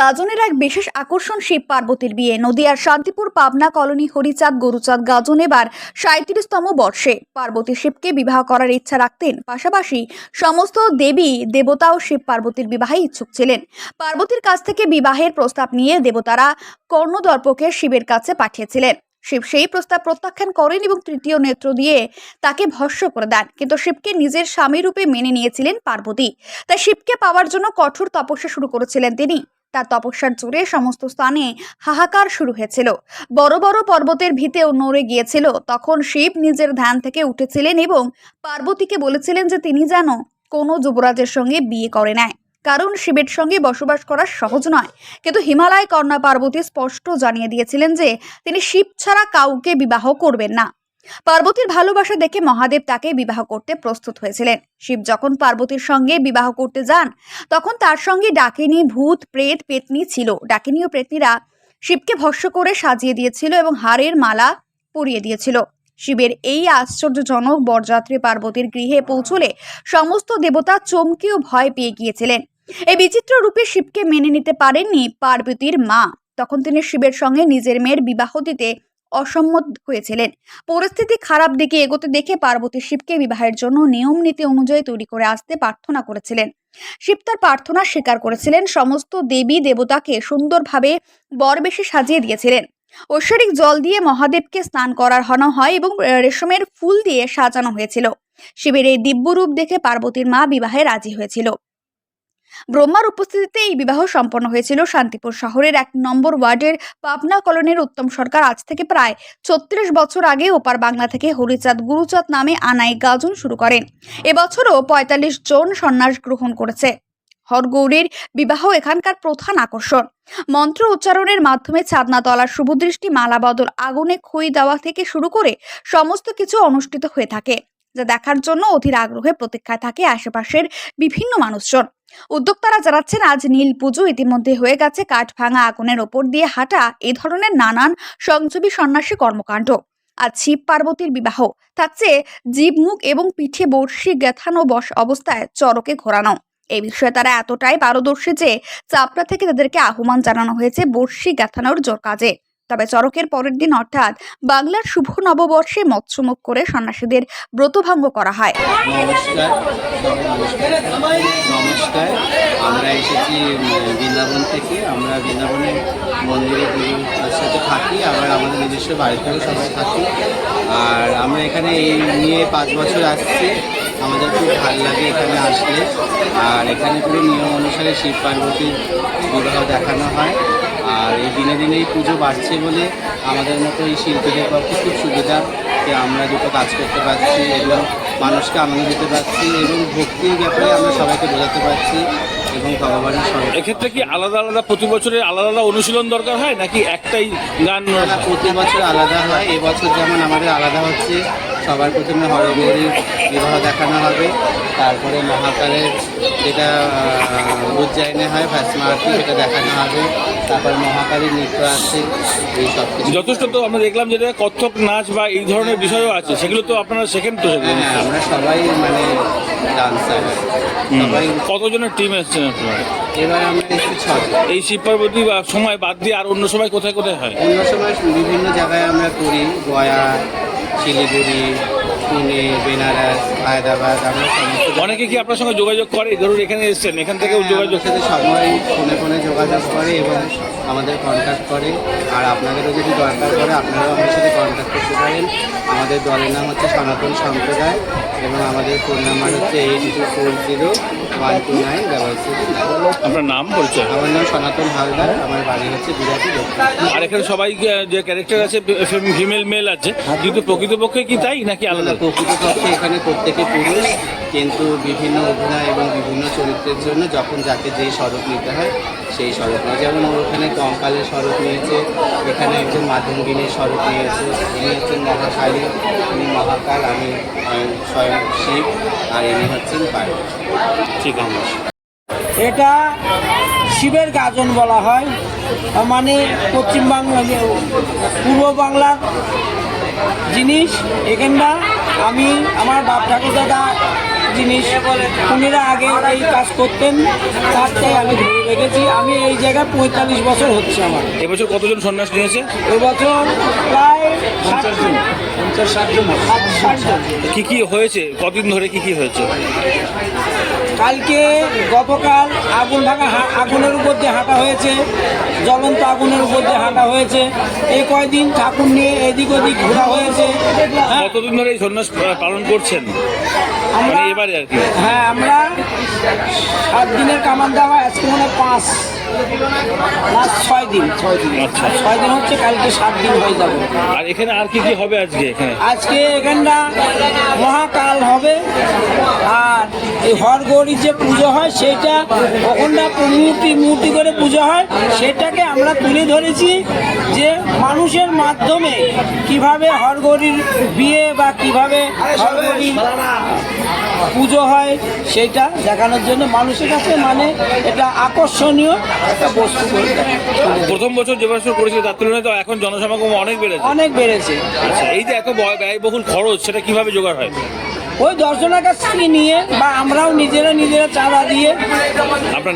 গাজনের এক বিশেষ আকর্ষণ শিব পার্বতীর বিয়ে। নদিয়ার শান্তিপুর পাবনা কলোনি হরিচাঁদ গরুচাঁদ গাজন এবার 37তম বর্ষে। পার্বতী শিবকে বিবাহ করার ইচ্ছা রাখতেন, পাশাপাশি সমস্ত দেবী দেবতাও শিব পার্বতীর বিবাহে ইচ্ছুক ছিলেন। পার্বতীর কাছ থেকে বিবাহের প্রস্তাব নিয়ে দেবতারা কর্ণদর্পকে শিবের কাছে পাঠিয়েছিলেন। শিব সেই প্রস্তাব প্রত্যাখ্যান করেন এবং তৃতীয় নেত্র দিয়ে তাকে ভস্ম করে দেন। কিন্তু শিবকে নিজের স্বামী রূপে মেনে নিয়েছিলেন পার্বতী। তাই শিবকে পাওয়ার জন্য কঠোর তপস্যা শুরু করেছিলেন তিনি। তার তপস্যার জোরে সমস্ত স্থানে হাহাকার শুরু হয়েছিল। বড় বড় পর্বতের ভিতেও নড়ে গিয়েছিল। তখন শিব নিজের ধ্যান থেকে উঠেছিলেন এবং পার্বতীকে বলেছিলেন যে তিনি যেন কোনো যুবরাজের সঙ্গে বিয়ে করে নেয়, কারণ শিবের সঙ্গে বসবাস করা সহজ নয়। কিন্তু হিমালয় কন্যা পার্বতী স্পষ্ট জানিয়ে দিয়েছিলেন যে তিনি শিব ছাড়া কাউকে বিবাহ করবেন না। পার্বতীর ভালোবাসা দেখে মহাদেব তাকে বিবাহ করতে প্রস্তুত হয়েছিলেন। শিব যখন পার্বতীর সঙ্গে বিবাহ করতে যান, তখন তার সঙ্গে ডাকিনী, ভূত, প্রেত, পেতনি ছিল। ডাকিনী ও পেতনিরা শিবকে ভস্ম করে সাজিয়ে দিয়েছিল এবং হারের মালা পরিয়ে দিয়েছিল। শিবের এই আশ্চর্যজনক বরযাত্রী পার্বতীর গৃহে পৌঁছলে সমস্ত দেবতা চমকে ও ভয় পেয়ে গিয়েছিলেন। এই বিচিত্র রূপে শিবকে মেনে নিতে পারেননি পার্বতীর মা। তখন তিনি শিবের সঙ্গে নিজের মেয়ের বিবাহ দিতে অসম্মত হয়েছিলেন। পরিস্থিতি খারাপ দিকে এগোতে দেখে পার্বতী শিবকে বিবাহের জন্য নিয়ম নীতি অনুযায়ী তৈরি করে আসতে প্রার্থনা করেছিলেন। শিব তার প্রার্থনা স্বীকার করেছিলেন। সমস্ত দেবী দেবতাকে সুন্দরভাবে বরবেশে সাজিয়ে দিয়েছিলেন। ঐশ্বরিক জল দিয়ে মহাদেবকে স্নান করানো হয় এবং রেশমের ফুল দিয়ে সাজানো হয়েছিল। শিবের এই দিব্য রূপ দেখে পার্বতীর মা বিবাহে রাজি হয়েছিল। ব্রহ্মার উপস্থিতিতে এই বিবাহ সম্পন্ন হয়েছিল শান্তিপুর শহরের 1 নম্বর ওয়ার্ডের পাবনা কলোনির উত্তম সরকার আজ থেকে প্রায় 36 বছর আগে ওপার বাংলা থেকে হরিচাঁদ গুরুচাঁদ নামে আনাই গাজন শুরু করেন। এবছরও 45 জন সন্ন্যাস গ্রহণ করেছে। হরগৌরীর বিবাহ এখানকার প্রধান আকর্ষণ। মন্ত্র উচ্চারণের মাধ্যমে চাঁদনা তলার শুভদৃষ্টি, মালা বদল, আগুনে খই দেওয়া থেকে শুরু করে সমস্ত কিছু অনুষ্ঠিত হয়ে থাকে, যা দেখার জন্য অধীর আগ্রহে প্রতীক্ষায় থাকে আশেপাশের বিভিন্ন মানুষজন। উদ্যোক্তারা জানাচ্ছেন, আজ নীল পুজো ইতিমধ্যে হয়ে গেছে। কাঠ ভাঙা, আগুনের ওপর দিয়ে হাঁটা, এই ধরনের নানান সংযমী সন্ন্যাসী কর্মকাণ্ড। আজ শিব পার্বতীর বিবাহ থাকছে জীবমুখ এবং পিঠে বড়শি গেঁথানো অবস্থায় চরকে ঘোরানো। এই বিষয়ে তারা এতটাই পারদর্শী যে চাপড়া থেকে তাদেরকে আহ্বান জানানো হয়েছে বড়শি গেঁথানোর জোর কাজে। তবে চরকের পরের দিন অর্থাৎ বাংলার শুভ নববর্ষে মৎস্যমুখ করে সন্ন্যাসীদের ব্রতভঙ্গ করা হয়। নমস্কার, আমরা এসেছি বৃন্দাবন থেকে। আমরা বৃন্দাবনের মন্দিরে গুরুর সাথে থাকি, আবার আমাদের নিজস্ব বাড়িতেও সবাই থাকি। আর আমরা এখানে এই নিয়ে 5 বছর আসছি। আমাদের খুব ভালো লাগে এখানে আসলে। আর এখানে পুরো নিয়ম অনুসারে শিব পার্বতীর বিবাহ দেখানো হয়। আর এই দিনে দিনেই পুজো বাড়ছে বলে আমাদের মতো এই শিল্পীদের পক্ষে খুব সুবিধা যে আমরা দুটো কাজ করতে পারছি এবং মানুষকে আনন্দ দিতে পারছি এবং ভক্তির ব্যাপারে আমরা সবাইকে বোঝাতে পারছি এবং ভগবানের সঙ্গে। এক্ষেত্রে কি আলাদা আলাদা প্রতি বছরের আলাদা আলাদা অনুশীলন দরকার হয় নাকি একটাই গান? প্রতি বছর আলাদা হয়। এবছর যেমন আমাদের আলাদা হচ্ছে, সবার প্রথমে হরগৌরীর বিবাহ দেখানো হবে, তারপরে মহাকালের যেটা উজ্জয়নে হয় ভস্ম আরতি, সেটা দেখানো হবে, তারপর মহাকালীর নৃত্য আছে। এই সব কিছু যথেষ্ট তো আমরা দেখলাম যেটা কত্থক নাচ বা এই ধরনের বিষয়ও আছে, সেগুলো তো আপনারা শেখেন তো? হ্যাঁ, আমরা সবাই মানে ডান্সার। সবাই কতজনের টিম এসছেন আপনারা? এবার আমরা এসেছি 6 জন। এই শিব পার্বতী সময় বাদ দিয়ে আর অন্য সময় কোথায় কোথায় হয়? অন্য সময় বিভিন্ন জায়গায় আমরা করি, গয়া, শিলিগুড়ি, পুনে, বেনারস, হায়দ্রাবাদ। আমরা অনেকে কি আপনার সঙ্গে যোগাযোগ করে? ধরুন এখানে এসছেন, এখান থেকেও যোগাযোগ সাথে সবাই ফোনে যোগাযোগ করে এবং আমাদের কন্ট্যাক্ট করে। আর আপনাদেরও যদি দরকার পড়ে আপনারাও আমার সাথে কন্ট্যাক্ট করতে পারেন। আমাদের দলের নাম হচ্ছে সনাতন সম্প্রদায় এবং আমাদের ফোন নাম্বার হচ্ছে 8240129777। আপনার নাম পরিচয়? আমার নাম সনাতন হালদার, আমার বাড়ি হচ্ছে বিরাটি। আর এখানে সবাই যে ক্যারেক্টার আছে ফিমেল মেল আছে, কিন্তু প্রকৃতপক্ষে কি তাই নাকি আলাদা? প্রকৃতপক্ষে এখানে প্রত্যেকে পুরুষ, কিন্তু বিভিন্ন অভিনয় এবং বিভিন্ন চরিত্রের জন্য যখন যাকে যেই স্বরূপ নিতে হয় সেই স্বরূপ নেয়। যেমন ওখানে কঙ্কালের স্বরূপ নিয়েছে, এখানে একজন মাধ্যমিনীর স্বরূপ নিয়েছে। ইনি হচ্ছেন মহাকালী, ইনি মহাকাল, আমি স্বয়ং শিব, আর ইনি হচ্ছেন পার্বতী। ঠিক আছে। এটা শিবের গাজন বলা হয়। মানে পশ্চিমবাংলা, পূর্ব বাংলার জিনিস এখানটা আমি আমার বাপ ঠাকুর দাদা জিনিস উনিরা আগে এই কাজ করতেন, তারটাই আমি ধরে রেখেছি। আমি এই জায়গায় 45 বছর হচ্ছে আমার। এবছর কতজন সন্ন্যাস নিয়েছে? এবছর প্রায় 60 জন। কি কি হয়েছে, কদিন ধরে কি কি হয়েছে? কালকে গতকাল আগুনের উপর দিয়ে হাঁটা হয়েছে, জ্বলন্ত আগুনের উপর দিয়ে হাঁটা হয়েছে। এই কয়দিন ঠাকুর নিয়ে এদিক ওদিক ঘোরা হয়েছে। হ্যাঁ, কতদিন ধরে এই সন্ন্যাস পালন করছেন? আমরা মানে এবারে আর কি? হ্যাঁ, আমরা 7 দিনের কামান দেওয়া, আজকে মনে 6 দিন। আচ্ছা। 6 দিন হচ্ছে, কালকে 7 দিন হয়ে যাবে। আর এখানে আর কি কি হবে আজকে এখানে? আজকে এখানটা মহাকাল হবে, আর এই হরগৌরীর যে পুজো হয় সেটা ওখানটা মূর্তি করে পুজো হয়, সেটাকে আমরা তুলে ধরেছি যে মানুষের মাধ্যমে কিভাবে হরগৌরীর বিয়ে বা কিভাবে হরগৌরীর পুজো হয় সেটা দেখানোর জন্য মানুষের কাছে, মানে এটা আকর্ষণীয় একটা বস্তু করে প্রথম বছর যে বছর করেছিল তার তুলনায় তো এখন জনসমাগম অনেক বেড়েছে। অনেক বেড়েছে। আচ্ছা, এই যে এত ব্যয়বহুল খরচ, সেটা কিভাবে জোগাড় হয়? ওই দর্শনের কাছ থেকে নিয়ে বা আমরাও নিজেরা চাঁদা দিয়ে। আপনার